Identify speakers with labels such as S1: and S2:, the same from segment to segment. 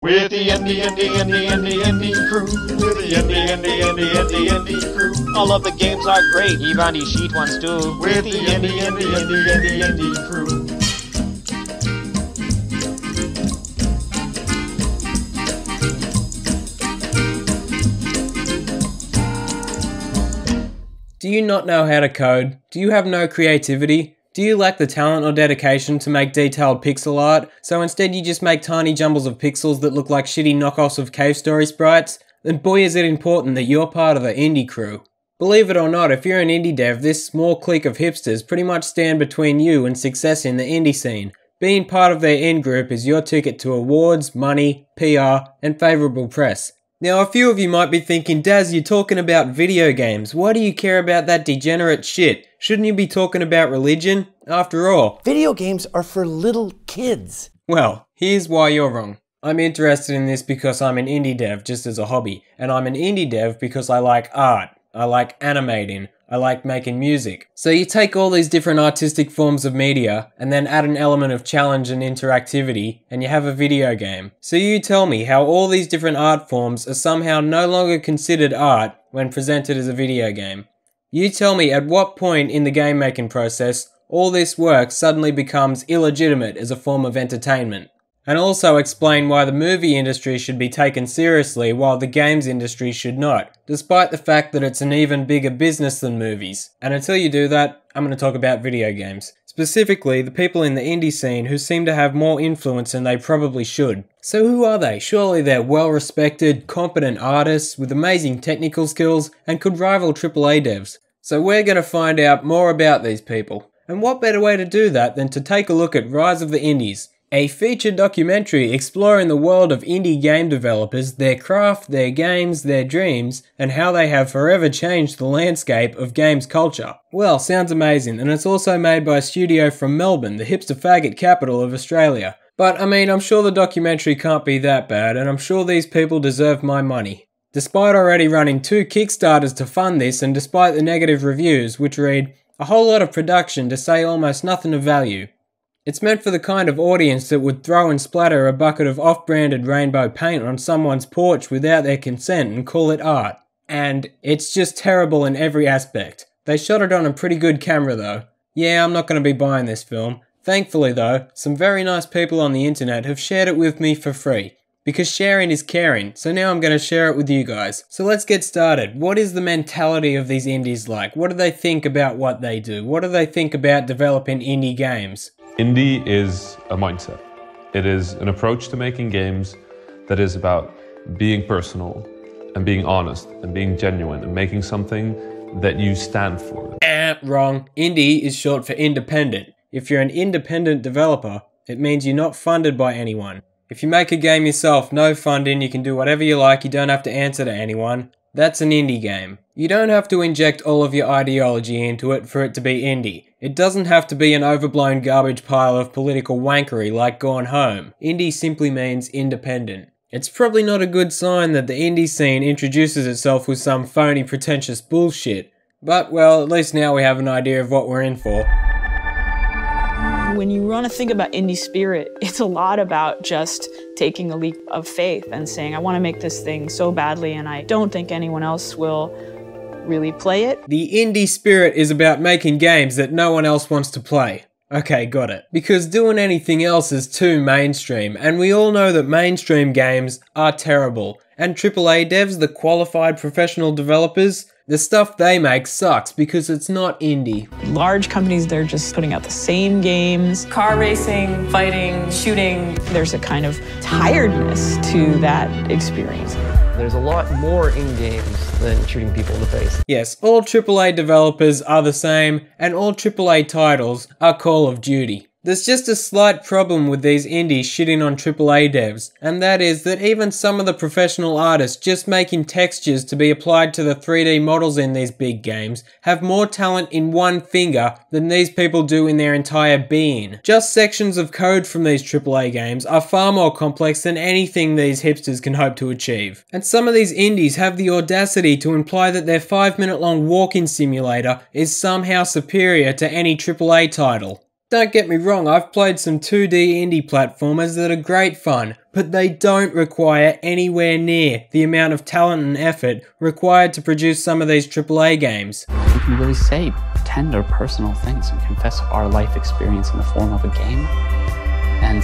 S1: With the indie crew, with the indie crew.
S2: All of the games are great, even the sheet ones too.
S1: With the indie crew.
S3: Do you not know how to code? Do you have no creativity? Do you lack the talent or dedication to make detailed pixel art, so instead you just make tiny jumbles of pixels that look like shitty knockoffs of cave story sprites? Then boy is it important that you're part of the indie crew. Believe it or not, if you're an indie dev, this small clique of hipsters pretty much stand between you and success in the indie scene. Being part of their in-group is your ticket to awards, money, PR, and favourable press. Now a few of you might be thinking, Daz, you're talking about video games. Why do you care about that degenerate shit? Shouldn't you be talking about religion? After all,
S4: video games are for little kids.
S3: Well, here's why you're wrong. I'm interested in this because I'm an indie dev just as a hobby, and I'm an indie dev because I like art, I like animating, I like making music. So you take all these different artistic forms of media and then add an element of challenge and interactivity and you have a video game. So you tell me how all these different art forms are somehow no longer considered art when presented as a video game. You tell me at what point in the game making process all this work suddenly becomes illegitimate as a form of entertainment. And also explain why the movie industry should be taken seriously while the games industry should not, despite the fact that it's an even bigger business than movies. And until you do that, I'm going to talk about video games. Specifically, the people in the indie scene who seem to have more influence than they probably should. So who are they? Surely they're well-respected, competent artists with amazing technical skills and could rival AAA devs. So we're going to find out more about these people. And what better way to do that than to take a look at Rise of the Indies, a feature documentary exploring the world of indie game developers, their craft, their games, their dreams, and how they have forever changed the landscape of games culture. Well, sounds amazing, and it's also made by a studio from Melbourne, the hipster faggot capital of Australia. But I mean, I'm sure the documentary can't be that bad, and I'm sure these people deserve my money. Despite already running 2 Kickstarters to fund this, and despite the negative reviews, which read, a whole lot of production to say almost nothing of value. It's meant for the kind of audience that would throw and splatter a bucket of off-branded rainbow paint on someone's porch without their consent and call it art. And it's just terrible in every aspect. They shot it on a pretty good camera though. Yeah, I'm not going to be buying this film. Thankfully though, some very nice people on the internet have shared it with me for free. Because sharing is caring, so now I'm going to share it with you guys. So let's get started. What is the mentality of these indies like? What do they think about what they do? What do they think about developing indie games?
S5: Indie is a mindset. It is an approach to making games that is about being personal and being honest and being genuine and making something that you stand for.
S3: Wrong. Indie is short for independent. If you're an independent developer, it means you're not funded by anyone. If you make a game yourself, no funding, you can do whatever you like, you don't have to answer to anyone. That's an indie game. You don't have to inject all of your ideology into it for it to be indie. It doesn't have to be an overblown garbage pile of political wankery like Gone Home. Indie simply means independent. It's probably not a good sign that the indie scene introduces itself with some phony pretentious bullshit. But well, at least now we have an idea of what we're in for.
S6: When you want to think about indie spirit, it's a lot about just taking a leap of faith and saying, I want to make this thing so badly and I don't think anyone else will really play it.
S3: The indie spirit is about making games that no one else wants to play. Okay, got it. Because doing anything else is too mainstream, and we all know that mainstream games are terrible. And AAA devs, the qualified professional developers, the stuff they make sucks because it's not indie.
S6: Large companies, they're just putting out the same games.
S7: Car racing, fighting, shooting.
S6: There's a kind of tiredness to that experience.
S8: There's a lot more in games than shooting people in the face.
S3: Yes, all AAA developers are the same, and all AAA titles are Call of Duty. There's just a slight problem with these indies shitting on AAA devs, and that is that even some of the professional artists just making textures to be applied to the 3D models in these big games have more talent in one finger than these people do in their entire being. Just sections of code from these AAA games are far more complex than anything these hipsters can hope to achieve. And some of these indies have the audacity to imply that their 5-minute long walk-in simulator is somehow superior to any AAA title. Don't get me wrong, I've played some 2D indie platformers that are great fun, but they don't require anywhere near the amount of talent and effort required to produce some of these AAA games.
S9: We can really say tender personal things and confess our life experience in the form of a game and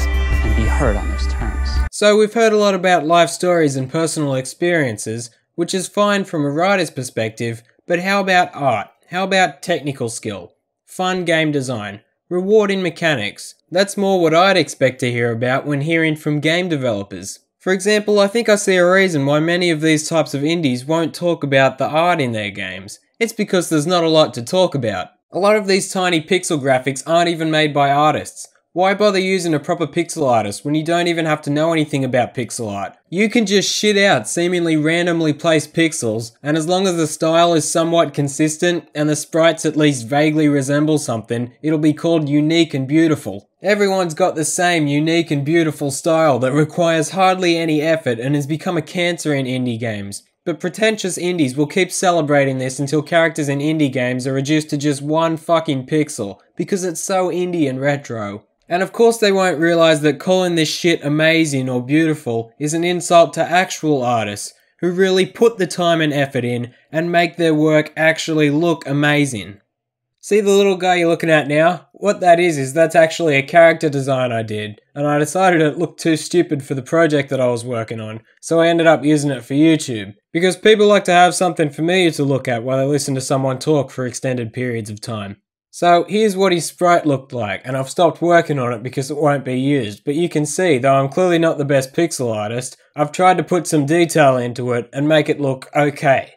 S9: be heard on those terms.
S3: So we've heard a lot about life stories and personal experiences, which is fine from a writer's perspective, but how about art? How about technical skill? Fun game design? Rewarding mechanics? That's more what I'd expect to hear about when hearing from game developers. For example, I think I see a reason why many of these types of indies won't talk about the art in their games. It's because there's not a lot to talk about. A lot of these tiny pixel graphics aren't even made by artists. Why bother using a proper pixel artist when you don't even have to know anything about pixel art? You can just shit out seemingly randomly placed pixels, and as long as the style is somewhat consistent and the sprites at least vaguely resemble something, it'll be called unique and beautiful. Everyone's got the same unique and beautiful style that requires hardly any effort and has become a cancer in indie games. But pretentious indies will keep celebrating this until characters in indie games are reduced to just one fucking pixel, because it's so indie and retro. And of course they won't realise that calling this shit amazing or beautiful is an insult to actual artists, who really put the time and effort in and make their work actually look amazing. See the little guy you're looking at now? What that is that's actually a character design I did, and I decided it looked too stupid for the project that I was working on, so I ended up using it for YouTube. Because people like to have something familiar to look at while they listen to someone talk for extended periods of time. So here's what his sprite looked like, and I've stopped working on it because it won't be used, but you can see, though I'm clearly not the best pixel artist, I've tried to put some detail into it and make it look okay.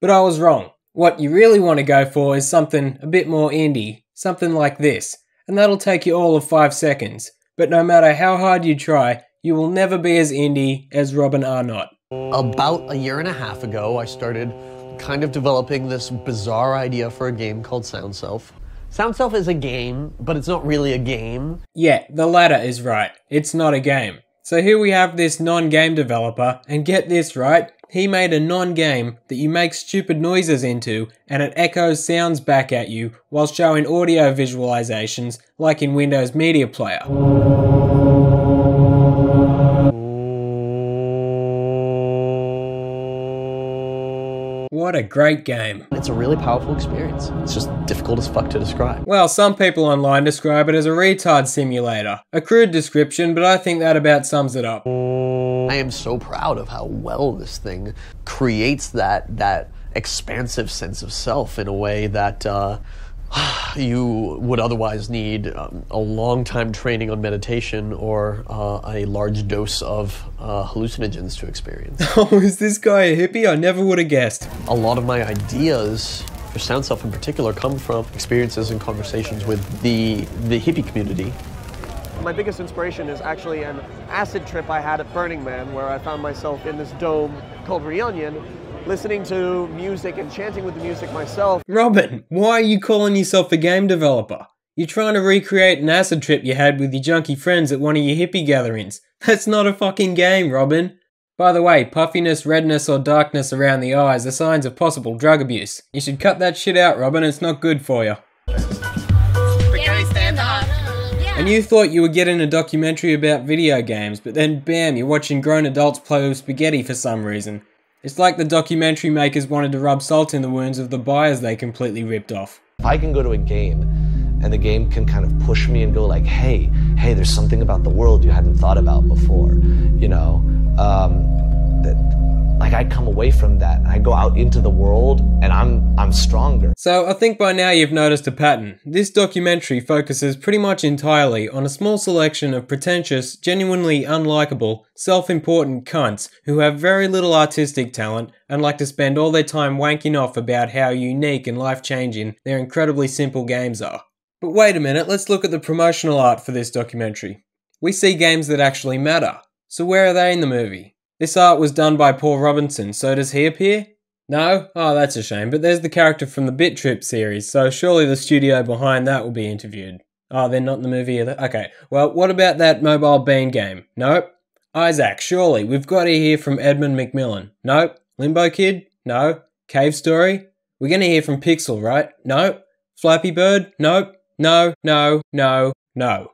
S3: But I was wrong. What you really want to go for is something a bit more indie, something like this, and that'll take you all of 5 seconds. But no matter how hard you try, you will never be as indie as Robin Arnott.
S8: About a year and a half ago, I started kind of developing this bizarre idea for a game called SoundSelf. SoundSelf is a game, but it's not really a game.
S3: Yeah, the latter is right. It's not a game. So here we have this non-game developer, and get this right, he made a non-game that you make stupid noises into, and it echoes sounds back at you while showing audio visualizations like in Windows Media Player. What a great game.
S8: It's a really powerful experience. It's just difficult as fuck to describe.
S3: Well, some people online describe it as a retard simulator. A crude description, but I think that about sums it up.
S8: I am so proud of how well this thing creates that expansive sense of self in a way that you would otherwise need a long time training on meditation or a large dose of hallucinogens to experience.
S3: Oh, is this guy a hippie? I never would have guessed.
S8: A lot of my ideas for SoundSelf in particular come from experiences and conversations with the hippie community.
S10: My biggest inspiration is actually an acid trip I had at Burning Man, where I found myself in this dome called Reunion, listening to music and chanting with the music myself.
S3: Robin, why are you calling yourself a game developer? You're trying to recreate an acid trip you had with your junkie friends at one of your hippie gatherings. That's not a fucking game, Robin. By the way, puffiness, redness, or darkness around the eyes are signs of possible drug abuse. You should cut that shit out, Robin, it's not good for you. And you thought you were getting a documentary about video games, but then bam, you're watching grown adults play with spaghetti for some reason. It's like the documentary makers wanted to rub salt in the wounds of the buyers they completely ripped off.
S11: If I can go to a game and the game can kind of push me and go like, hey, there's something about the world you hadn't thought about before, you know, like I come away from that and I go out into the world and I'm stronger.
S3: So I think by now you've noticed a pattern. This documentary focuses pretty much entirely on a small selection of pretentious, genuinely unlikable, self-important cunts who have very little artistic talent and like to spend all their time wanking off about how unique and life-changing their incredibly simple games are. But wait a minute, let's look at the promotional art for this documentary. We see games that actually matter. So where are they in the movie? This art was done by Paul Robinson, so does he appear? No? Oh, that's a shame, but there's the character from the Bit Trip series, so surely the studio behind that will be interviewed. Oh, they're not in the movie either? Okay, well, what about that Mobile Bean game? Nope. Isaac, surely, we've got to hear from Edmund McMillan. Nope. Limbo Kid? No. Cave Story? We're gonna hear from Pixel, right? Nope. Flappy Bird? Nope. No, no, no, no.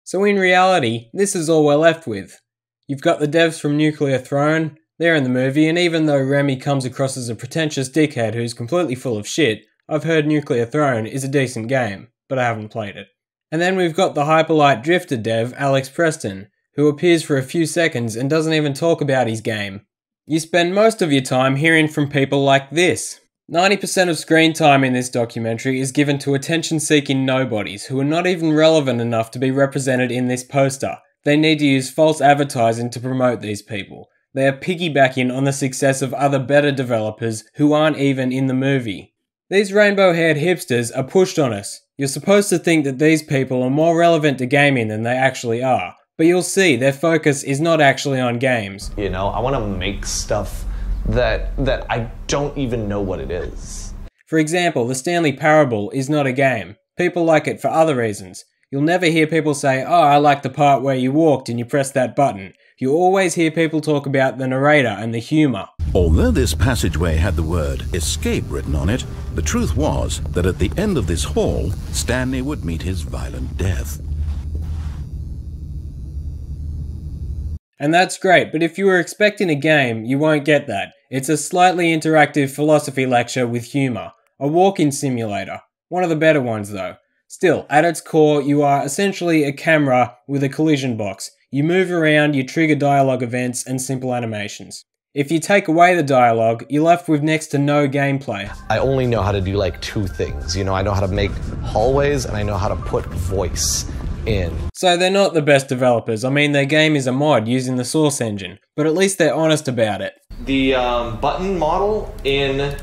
S3: So in reality, this is all we're left with. You've got the devs from Nuclear Throne, they're in the movie, and even though Remy comes across as a pretentious dickhead who's completely full of shit, I've heard Nuclear Throne is a decent game, but I haven't played it. And then we've got the Hyperlight Drifter dev, Alex Preston, who appears for a few seconds and doesn't even talk about his game. You spend most of your time hearing from people like this. 90% of screen time in this documentary is given to attention-seeking nobodies who are not even relevant enough to be represented in this poster. They need to use false advertising to promote these people. They are piggybacking on the success of other better developers who aren't even in the movie. These rainbow-haired hipsters are pushed on us. You're supposed to think that these people are more relevant to gaming than they actually are. But you'll see, their focus is not actually on games.
S11: You know, I want to make stuff that I don't even know what it is.
S3: For example, the Stanley Parable is not a game. People like it for other reasons. You'll never hear people say, oh, I like the part where you walked and you pressed that button. You always hear people talk about the narrator and the humour.
S12: Although this passageway had the word escape written on it, the truth was that at the end of this hall, Stanley would meet his violent death.
S3: And that's great, but if you were expecting a game, you won't get that. It's a slightly interactive philosophy lecture with humour. A walk-in simulator. One of the better ones though. Still, at its core, you are essentially a camera with a collision box. You move around, you trigger dialogue events and simple animations. If you take away the dialogue, you're left with next to no gameplay.
S11: I only know how to do like two things. You know, I know how to make hallways and I know how to put voice in.
S3: So they're not the best developers. I mean, their game is a mod using the Source engine, but at least they're honest about it.
S2: The button model in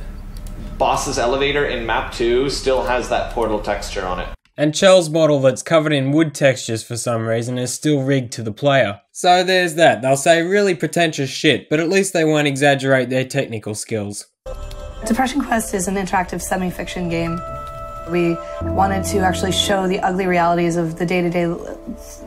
S2: Boss's Elevator in Map 2 still has that portal texture on it.
S3: And Chell's model that's covered in wood textures for some reason is still rigged to the player. So there's that. They'll say really pretentious shit, but at least they won't exaggerate their technical skills.
S13: Depression Quest is an interactive semi-fiction game. We wanted to actually show the ugly realities of the day-to-day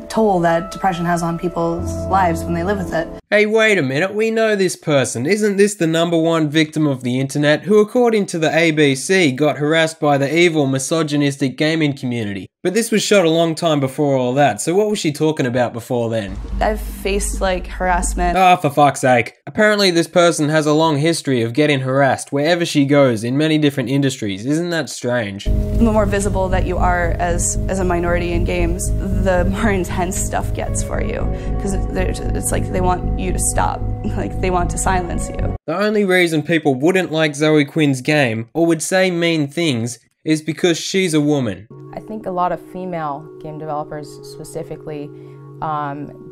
S13: toll that depression has on people's lives when they live with it.
S3: Hey, wait a minute, we know this person. Isn't this the #1 victim of the internet who, according to the ABC, got harassed by the evil, misogynistic gaming community? But this was shot a long time before all that, so what was she talking about before then?
S13: I've faced, like, harassment.
S3: Ah, for fuck's sake. Apparently this person has a long history of getting harassed wherever she goes in many different industries. Isn't that strange?
S13: The more visible that you are as a minority in games, the more intense stuff gets for you. Because it's like they want you to stop. Like, they want to silence you.
S3: The only reason people wouldn't like Zoe Quinn's game, or would say mean things, is because she's a woman.
S14: I think a lot of female game developers specifically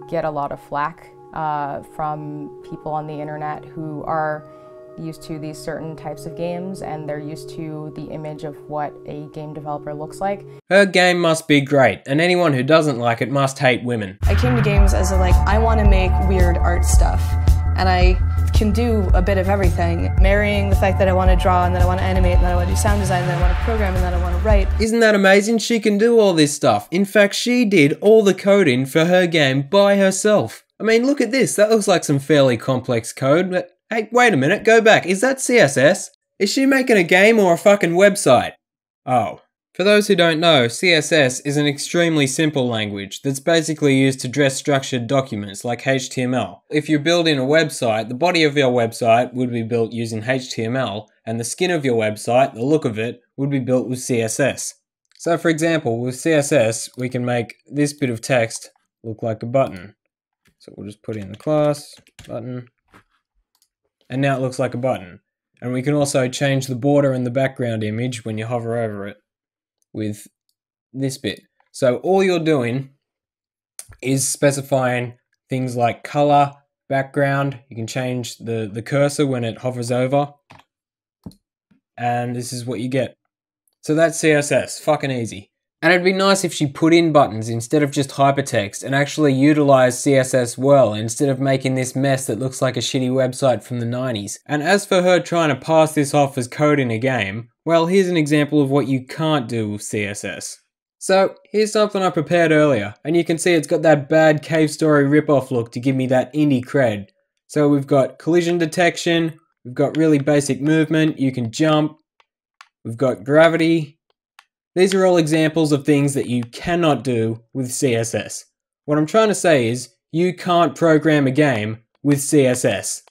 S14: get a lot of flack from people on the internet who are used to these certain types of games and they're used to the image of what a game developer looks like.
S3: Her game must be great, and anyone who doesn't like it must hate women.
S13: I came to games as I want to make weird art stuff, and I can do a bit of everything. Marrying the fact that I want to draw, and that I want to animate, and that I want to do sound design, and that I want to program, and that I want to write.
S3: Isn't that amazing? She can do all this stuff. In fact, she did all the coding for her game by herself. I mean, look at this. That looks like some fairly complex code, but hey, wait a minute, go back. Is that CSS? Is she making a game or a fucking website? Oh. For those who don't know, CSS is an extremely simple language that's basically used to dress structured documents like HTML. If you're building a website, the body of your website would be built using HTML, and the skin of your website, the look of it, would be built with CSS. So for example, with CSS, we can make this bit of text look like a button. So we'll just put in the class, button, and now it looks like a button. And we can also change the border and the background image when you hover over it with this bit. So all you're doing is specifying things like color, background. You can change the cursor when it hovers over, and this is what you get. So that's CSS, fucking easy. And it'd be nice if she put in buttons instead of just hypertext and actually utilize CSS well instead of making this mess that looks like a shitty website from the 90s. And as for her trying to pass this off as code in a game, well, here's an example of what you can't do with CSS. So, here's something I prepared earlier, and you can see it's got that bad Cave Story ripoff look to give me that indie cred. So we've got collision detection, we've got really basic movement, you can jump, we've got gravity, These are all examples of things that you cannot do with CSS. What I'm trying to say is, you can't program a game with CSS.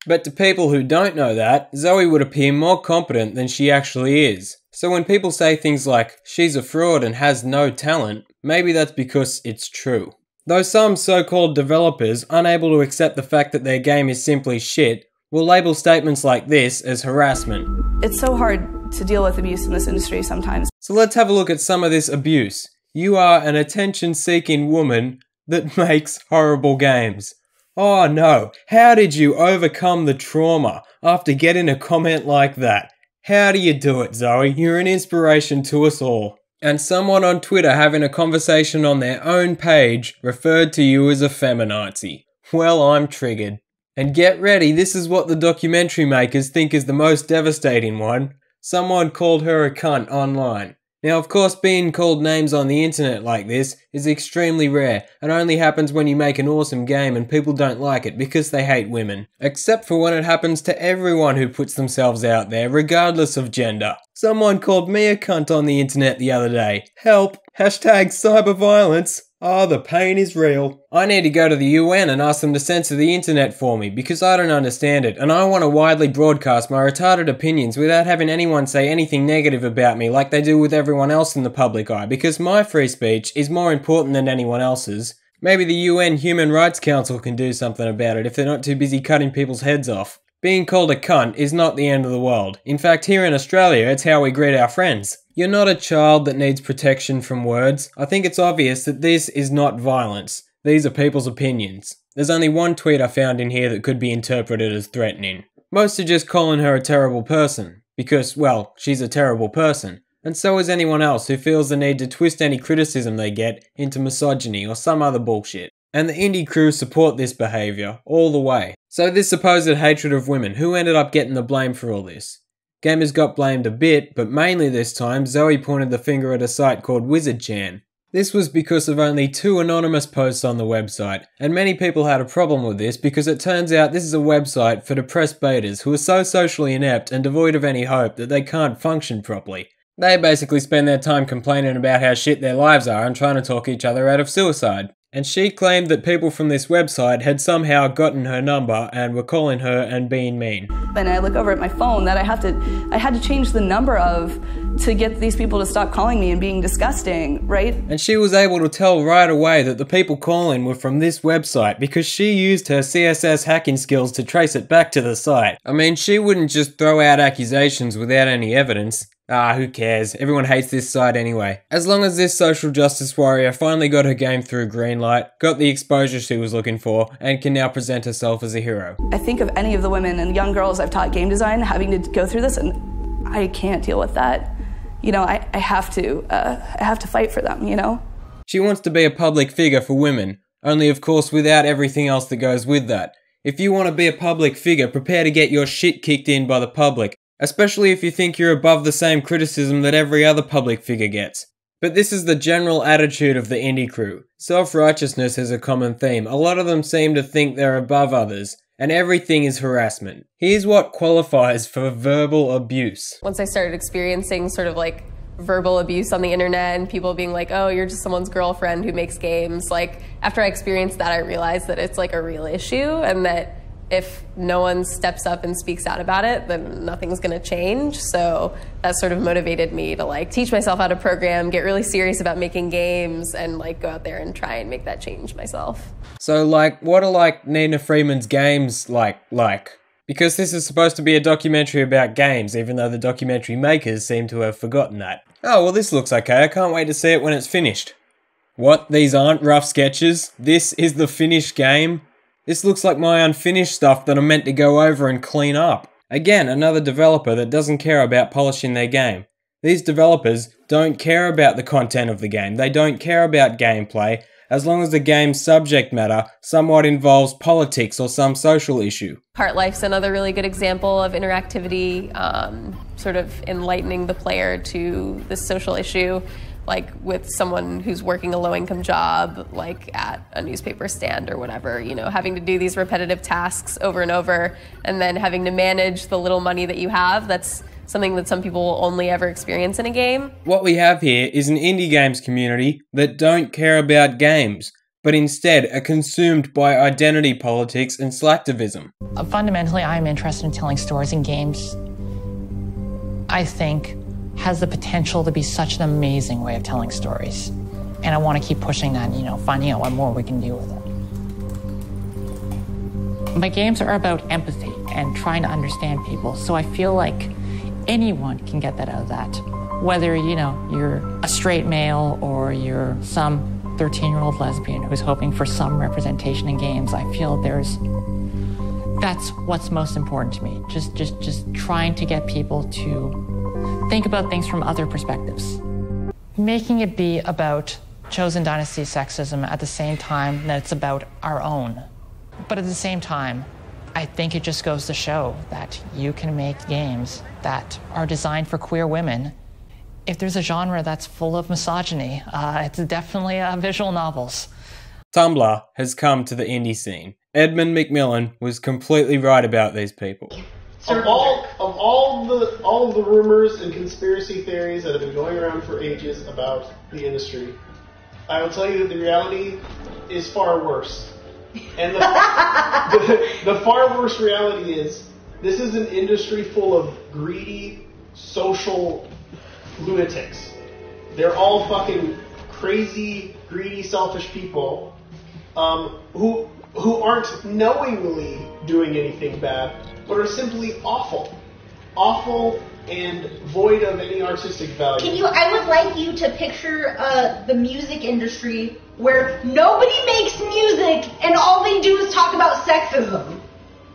S3: But to people who don't know that, Zoe would appear more competent than she actually is. So when people say things like, she's a fraud and has no talent, maybe that's because it's true. Though some so-called developers, unable to accept the fact that their game is simply shit, will label statements like this as harassment.
S13: It's so hard to deal with abuse in this industry sometimes.
S3: So let's have a look at some of this abuse. You are an attention-seeking woman that makes horrible games. Oh no, how did you overcome the trauma after getting a comment like that? How do you do it, Zoe? You're an inspiration to us all. And someone on Twitter having a conversation on their own page referred to you as a feminazi. Well, I'm triggered. And get ready, this is what the documentary makers think is the most devastating one. Someone called her a cunt online. Now, of course, being called names on the internet like this is extremely rare and only happens when you make an awesome game and people don't like it because they hate women. Except for when it happens to everyone who puts themselves out there, regardless of gender. Someone called me a cunt on the internet the other day. Help! Hashtag cyberviolence. Oh, the pain is real. I need to go to the UN and ask them to censor the internet for me because I don't understand it and I want to widely broadcast my retarded opinions without having anyone say anything negative about me like they do with everyone else in the public eye because my free speech is more important than anyone else's. Maybe the UN Human Rights Council can do something about it if they're not too busy cutting people's heads off. Being called a cunt is not the end of the world. In fact, here in Australia, it's how we greet our friends. You're not a child that needs protection from words. I think it's obvious that this is not violence. These are people's opinions. There's only one tweet I found in here that could be interpreted as threatening. Most are just calling her a terrible person. Because, well, she's a terrible person. And so is anyone else who feels the need to twist any criticism they get into misogyny or some other bullshit. And the indie crew support this behaviour, all the way. So this supposed hatred of women, who ended up getting the blame for all this? Gamers got blamed a bit, but mainly this time Zoe pointed the finger at a site called Wizardchan. This was because of only 2 anonymous posts on the website, and many people had a problem with this because it turns out this is a website for depressed betas who are so socially inept and devoid of any hope that they can't function properly. They basically spend their time complaining about how shit their lives are and trying to talk each other out of suicide. And she claimed that people from this website had somehow gotten her number and were calling her and being mean.
S13: And I look over at my phone that I had to change the number of to get these people to stop calling me and being disgusting, right?
S3: And she was able to tell right away that the people calling were from this website because she used her CSS hacking skills to trace it back to the site. I mean, she wouldn't just throw out accusations without any evidence. Ah, who cares? Everyone hates this site anyway. As long as this social justice warrior finally got her game through greenlight, got the exposure she was looking for, and can now present herself as a hero.
S13: I think of any of the women and young girls I've taught game design having to go through this, and I can't deal with that. You know, I have to fight for them, you know?
S3: She wants to be a public figure for women, only of course without everything else that goes with that. If you want to be a public figure, prepare to get your shit kicked in by the public. Especially if you think you're above the same criticism that every other public figure gets. But this is the general attitude of the indie crew. Self-righteousness is a common theme. A lot of them seem to think they're above others, and everything is harassment. Here's what qualifies for verbal abuse.
S15: Once I started experiencing sort of like verbal abuse on the internet and people being like, oh, you're just someone's girlfriend who makes games, like after I experienced that, I realized that it's like a real issue and that if no one steps up and speaks out about it, then nothing's gonna change. So that sort of motivated me to like teach myself how to program, get really serious about making games, and like go out there and try and make that change myself.
S3: So like, what are like Nina Freeman's games like? Because this is supposed to be a documentary about games, even though the documentary makers seem to have forgotten that. Oh, well this looks okay, I can't wait to see it when it's finished. What, these aren't rough sketches? This is the finished game? This looks like my unfinished stuff that I'm meant to go over and clean up. Again, another developer that doesn't care about polishing their game. These developers don't care about the content of the game. They don't care about gameplay, as long as the game's subject matter somewhat involves politics or some social issue.
S15: Heartlife's another really good example of interactivity, sort of enlightening the player to this social issue. like with someone who's working a low-income job, like at a newspaper stand or whatever, you know, having to do these repetitive tasks over and over, and then having to manage the little money that you have. That's something that some people will only ever experience in a game.
S3: What we have here is an indie games community that don't care about games, but instead are consumed by identity politics and slacktivism.
S16: Fundamentally, I'm interested in telling stories, and games, I think, has the potential to be such an amazing way of telling stories. And I want to keep pushing that, you know, finding out what more we can do with it. My games are about empathy and trying to understand people, so I feel like anyone can get that out of that. Whether, you know, you're a straight male or you're some 13-year-old lesbian who's hoping for some representation in games, I feel that's what's most important to me. Just trying to get people to think about things from other perspectives. Making it be about Chosen Dynasty sexism at the same time that it's about our own. But at the same time, I think it just goes to show that you can make games that are designed for queer women. If there's a genre that's full of misogyny, it's definitely visual novels.
S3: Tumblr has come to the indie scene. Edmund McMillan was completely right about these people.
S10: Of all the rumors and conspiracy theories that have been going around for ages about the industry, I will tell you that the reality is far worse. And the far worse reality is this is an industry full of greedy, social lunatics. They're all fucking crazy, greedy, selfish people who aren't knowingly doing anything bad, but are simply awful and void of any artistic value.
S17: I would like you to picture the music industry where nobody makes music and all they do is talk about sexism.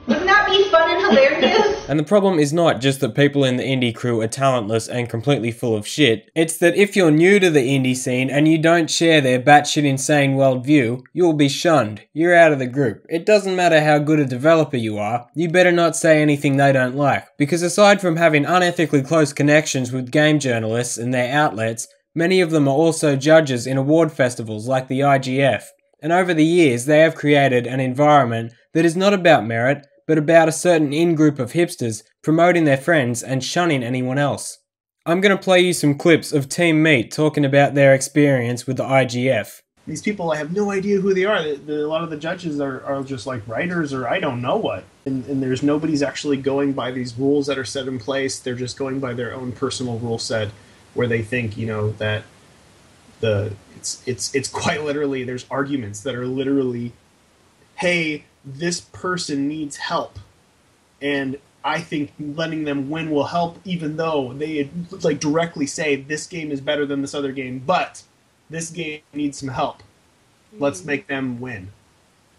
S17: Wouldn't that be fun and hilarious?
S3: And the problem is not just that people in the indie crew are talentless and completely full of shit, it's that if you're new to the indie scene and you don't share their batshit insane worldview, you'll be shunned. You're out of the group. It doesn't matter how good a developer you are, you better not say anything they don't like, because aside from having unethically close connections with game journalists and their outlets, many of them are also judges in award festivals like the IGF. And over the years, they have created an environment that is not about merit, but about a certain in-group of hipsters promoting their friends and shunning anyone else. I'm going to play you some clips of Team Meat talking about their experience with the IGF.
S10: These people, I have no idea who they are. A lot of the judges are just like writers or I don't know what. And there's nobody's actually going by these rules that are set in place. They're just going by their own personal rule set where they think, you know, that it's quite literally, there's arguments that are literally, hey, this person needs help, and I think letting them win will help, even though they like directly say this game is better than this other game, but this game needs some help. Let's make them win.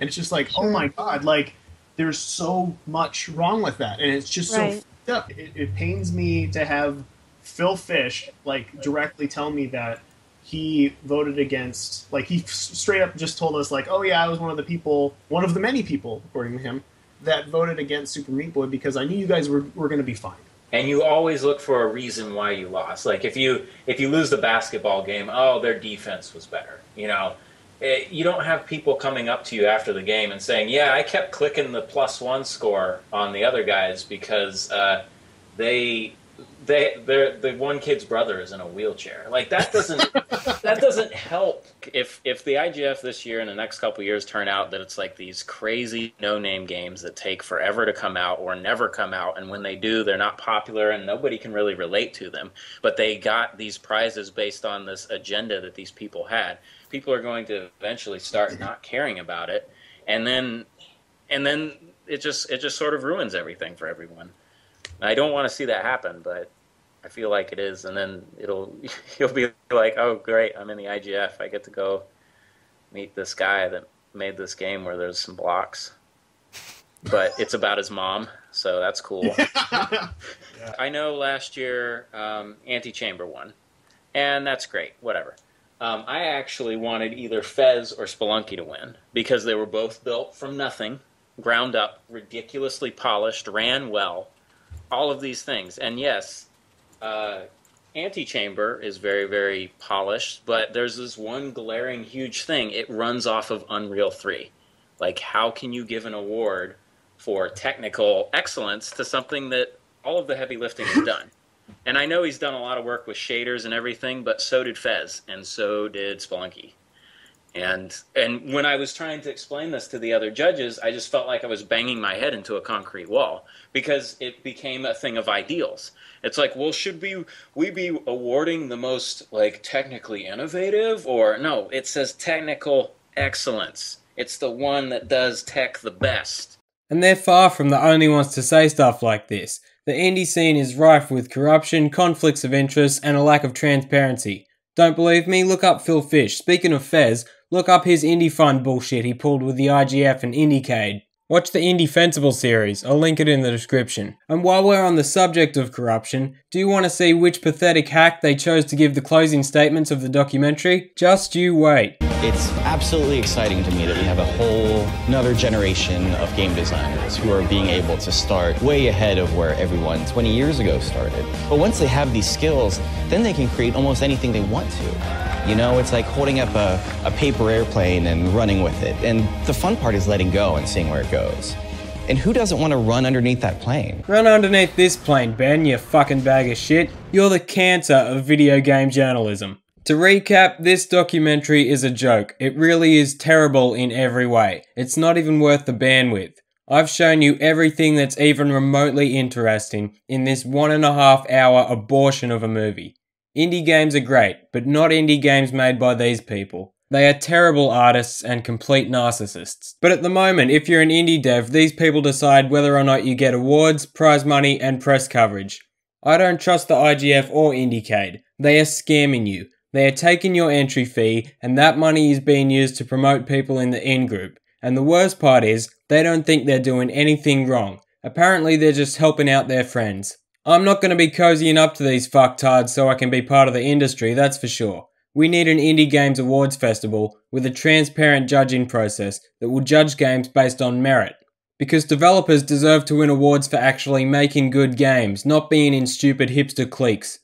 S10: And it's just like, oh my god, like there's so much wrong with that, and it's just so fucked up. It pains me to have Phil Fish like directly tell me that he voted against, like, he straight up just told us, like, oh yeah, I was one of the many people, according to him, that voted against Super Meat Boy because I knew you guys were going to be fine.
S18: And you always look for a reason why you lost. Like, if you lose the basketball game, oh, their defense was better. You know, you don't have people coming up to you after the game and saying, yeah, I kept clicking the +1 score on the other guys because the one kid's brother is in a wheelchair. Like that doesn't help. If the IGF this year and the next couple of years turn out that it's like these crazy no-name games that take forever to come out or never come out, and when they do, they're not popular and nobody can really relate to them, but they got these prizes based on this agenda that these people had, people are going to eventually start not caring about it, and then it just sort of ruins everything for everyone. I don't want to see that happen, but I feel like it is, and then you'll be like, oh great, I'm in the IGF, I get to go meet this guy that made this game where there's some blocks, but it's about his mom, so that's cool. Yeah. I know last year Antichamber won, and that's great, whatever. I actually wanted either Fez or Spelunky to win, because they were both built from nothing, ground up, ridiculously polished, ran well, all of these things. And yes, Antechamber is very, very polished, but there's this one glaring huge thing. It runs off of Unreal 3. Like, how can you give an award for technical excellence to something that all of the heavy lifting is done? And I know he's done a lot of work with shaders and everything, but so did Fez, and so did Spelunky. And when I was trying to explain this to the other judges, I just felt like I was banging my head into a concrete wall, because it became a thing of ideals. It's like, well, should we be awarding the most, like, technically innovative? Or no, it says technical excellence. It's the one that does tech the best.
S3: And they're far from the only ones to say stuff like this. The indie scene is rife with corruption, conflicts of interest, and a lack of transparency. Don't believe me? Look up Phil Fish. Speaking of Fez, look up his indie fund bullshit he pulled with the IGF and Indiecade. Watch the Indie-Fensible series, I'll link it in the description. And while we're on the subject of corruption, do you want to see which pathetic hack they chose to give the closing statements of the documentary? Just you wait.
S19: It's absolutely exciting to me that we have a whole another generation of game designers who are being able to start way ahead of where everyone 20 years ago started. But once they have these skills, then they can create almost anything they want to. You know, it's like holding up a paper airplane and running with it. And the fun part is letting go and seeing where it goes. And who doesn't want to run underneath that plane?
S3: Run underneath this plane, Ben, you fucking bag of shit. You're the cancer of video game journalism. To recap, this documentary is a joke. It really is terrible in every way. It's not even worth the bandwidth. I've shown you everything that's even remotely interesting in this 1.5 hour abortion of a movie. Indie games are great, but not indie games made by these people. They are terrible artists and complete narcissists. But at the moment, if you're an indie dev, these people decide whether or not you get awards, prize money, and press coverage. I don't trust the IGF or Indiecade. They are scamming you. They are taking your entry fee, and that money is being used to promote people in the in-group. And the worst part is, they don't think they're doing anything wrong. Apparently they're just helping out their friends. I'm not going to be cozying up to these fucktards so I can be part of the industry, that's for sure. We need an Indie Games Awards Festival with a transparent judging process that will judge games based on merit. Because developers deserve to win awards for actually making good games, not being in stupid hipster cliques.